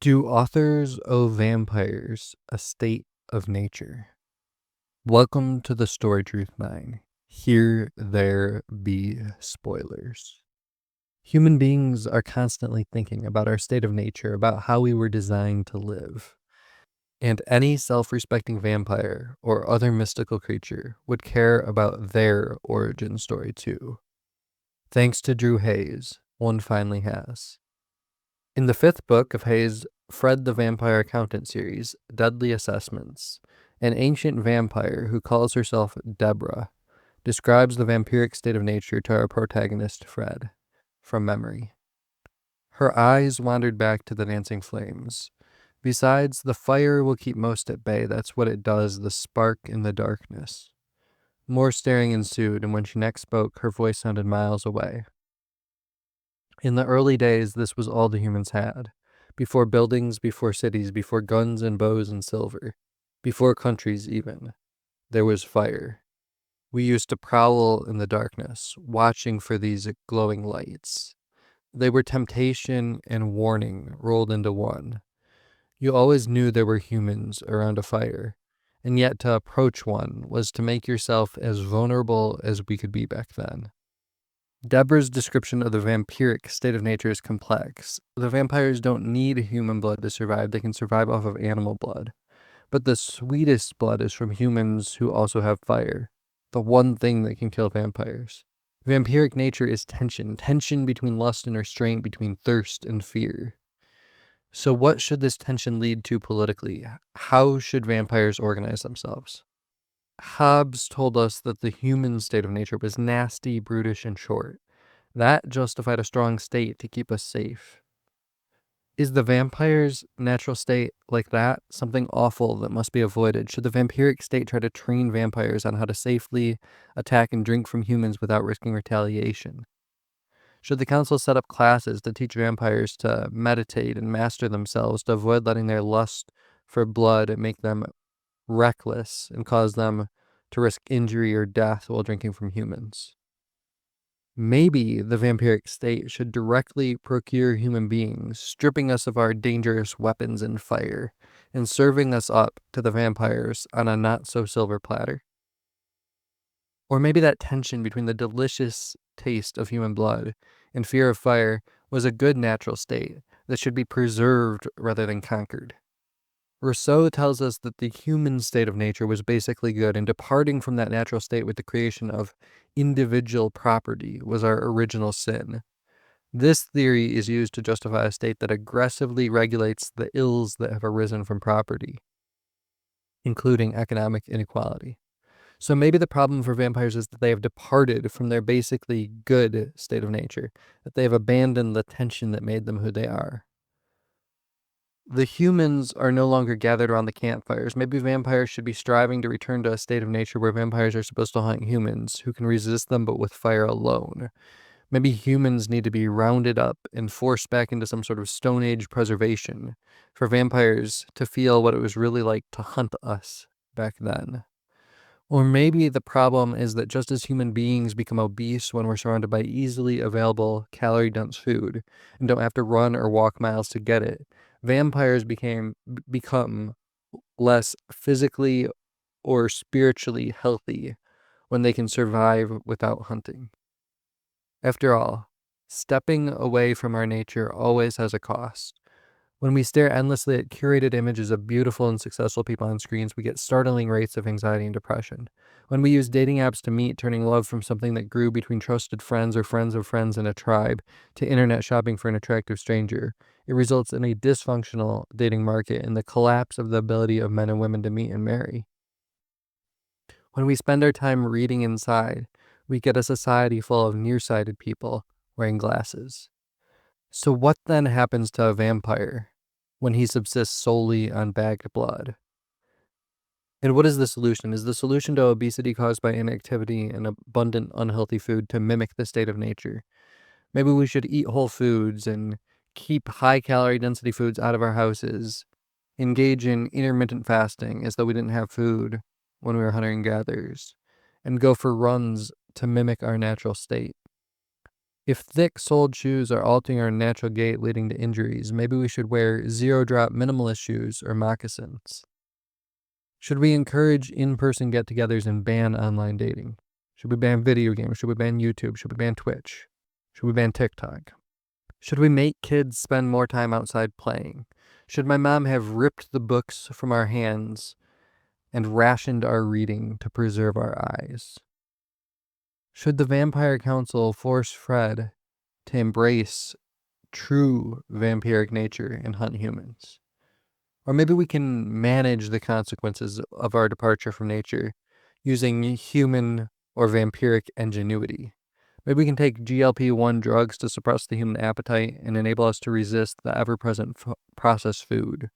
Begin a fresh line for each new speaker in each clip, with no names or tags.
Do authors owe vampires a state of nature? Welcome to the Story Truth Mine. Here there be spoilers. Human beings are constantly thinking about our state of nature, about how we were designed to live. And any self-respecting vampire or other mystical creature would care about their origin story too. Thanks to Drew Hayes, one finally has. In the fifth book of Haye's Fred the Vampire Accountant series, Deadly Assessments, an ancient vampire who calls herself Deborah describes the vampiric state of nature to our protagonist Fred, from memory. Her eyes wandered back to the dancing flames. Besides, the fire will keep most at bay. That's what it does, the spark in the darkness. More staring ensued, and when she next spoke, her voice sounded miles away. In the early days, this was all the humans had. Before buildings, before cities, before guns and bows and silver, before countries even, there was fire. We used to prowl in the darkness, watching for these glowing lights. They were temptation and warning rolled into one. You always knew there were humans around a fire, and yet to approach one was to make yourself as vulnerable as we could be back then. Deborah's description of the vampiric state of nature is complex. The vampires don't need human blood to survive, they can survive off of animal blood. But the sweetest blood is from humans who also have fire, the one thing that can kill vampires. Vampiric nature is tension between lust and restraint, between thirst and fear. So what should this tension lead to politically? How should vampires organize themselves? Hobbes told us that the human state of nature was nasty, brutish, and short. That justified a strong state to keep us safe. Is the vampire's natural state like that something awful that must be avoided? Should the vampiric state try to train vampires on how to safely attack and drink from humans without risking retaliation? Should the council set up classes to teach vampires to meditate and master themselves to avoid letting their lust for blood make them reckless and cause them to risk injury or death while drinking from humans? Maybe the vampiric state should directly procure human beings, stripping us of our dangerous weapons and fire, and serving us up to the vampires on a not-so-silver platter. Or maybe that tension between the delicious taste of human blood and fear of fire was a good natural state that should be preserved rather than conquered. Rousseau tells us that the human state of nature was basically good, and departing from that natural state with the creation of individual property was our original sin. This theory is used to justify a state that aggressively regulates the ills that have arisen from property, including economic inequality. So maybe the problem for vampires is that they have departed from their basically good state of nature, that they have abandoned the tension that made them who they are. The humans are no longer gathered around the campfires. Maybe vampires should be striving to return to a state of nature where vampires are supposed to hunt humans who can resist them but with fire alone. Maybe humans need to be rounded up and forced back into some sort of Stone Age preservation for vampires to feel what it was really like to hunt us back then. Or maybe the problem is that just as human beings become obese when we're surrounded by easily available calorie-dense food and don't have to run or walk miles to get it, vampires become less physically or spiritually healthy when they can survive without hunting. After all, stepping away from our nature always has a cost. When we stare endlessly at curated images of beautiful and successful people on screens, we get startling rates of anxiety and depression. When we use dating apps to meet, turning love from something that grew between trusted friends or friends of friends in a tribe to internet shopping for an attractive stranger, it results in a dysfunctional dating market and the collapse of the ability of men and women to meet and marry. When we spend our time reading inside, we get a society full of nearsighted people wearing glasses. So what then happens to a vampire when he subsists solely on bagged blood? And what is the solution? Is the solution to obesity caused by inactivity and abundant unhealthy food to mimic the state of nature? Maybe we should eat whole foods and keep high calorie density foods out of our houses, engage in intermittent fasting as though we didn't have food when we were hunting and gatherers, and go for runs to mimic our natural state. If thick-soled shoes are altering our natural gait leading to injuries, maybe we should wear zero-drop minimalist shoes or moccasins. Should we encourage in-person get-togethers and ban online dating? Should we ban video games? Should we ban YouTube? Should we ban Twitch? Should we ban TikTok? Should we make kids spend more time outside playing? Should my mom have ripped the books from our hands and rationed our reading to preserve our eyes? Should the Vampire Council force Fred to embrace true vampiric nature and hunt humans? Or maybe we can manage the consequences of our departure from nature using human or vampiric ingenuity. Maybe we can take GLP-1 drugs to suppress the human appetite and enable us to resist the ever-present processed food.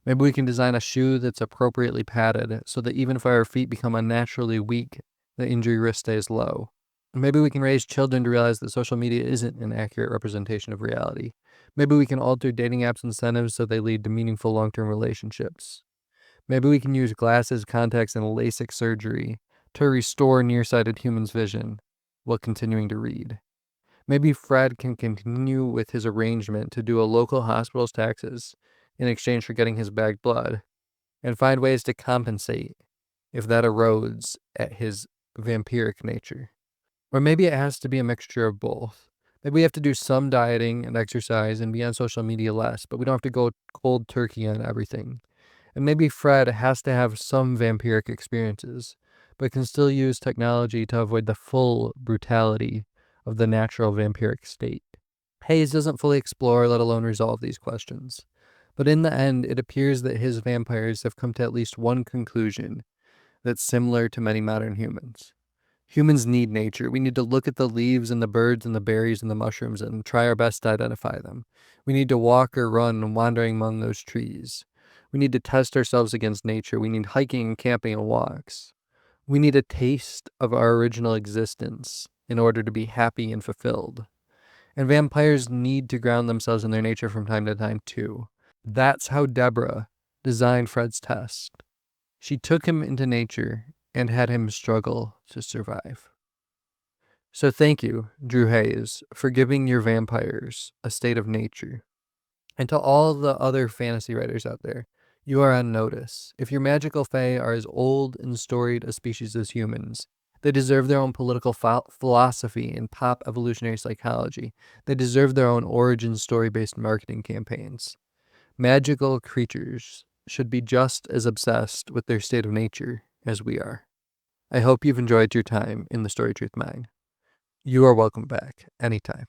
Maybe we can design a shoe that's appropriately padded so that even if our feet become unnaturally weak, the injury risk stays low. Maybe we can raise children to realize that social media isn't an accurate representation of reality. Maybe we can alter dating apps' incentives so they lead to meaningful long-term relationships. Maybe we can use glasses, contacts, and LASIK surgery to restore nearsighted humans' vision while continuing to read. Maybe Fred can continue with his arrangement to do a local hospital's taxes in exchange for getting his bagged blood, and find ways to compensate if that erodes at his vampiric nature. Or maybe it has to be a mixture of both. Maybe we have to do some dieting and exercise and be on social media less, but we don't have to go cold turkey on everything. And maybe Fred has to have some vampiric experiences, but can still use technology to avoid the full brutality of the natural vampiric state. Hayes doesn't fully explore, let alone resolve these questions. But in the end, it appears that his vampires have come to at least one conclusion that's similar to many modern humans. Humans need nature. We need to look at the leaves and the birds and the berries and the mushrooms and try our best to identify them. We need to walk or run wandering among those trees. We need to test ourselves against nature. We need hiking and camping and walks. We need a taste of our original existence in order to be happy and fulfilled. And vampires need to ground themselves in their nature from time to time too. That's how Deborah designed Fred's test. She took him into nature and had him struggle to survive. So thank you, Drew Hayes, for giving your vampires a state of nature. And to all the other fantasy writers out there, you are on notice. If your magical fae are as old and storied a species as humans, they deserve their own political philosophy and pop evolutionary psychology. They deserve their own origin story-based marketing campaigns. Magical creatures should be just as obsessed with their state of nature as we are. I hope you've enjoyed your time in the Story Truth Mine. You are welcome back anytime.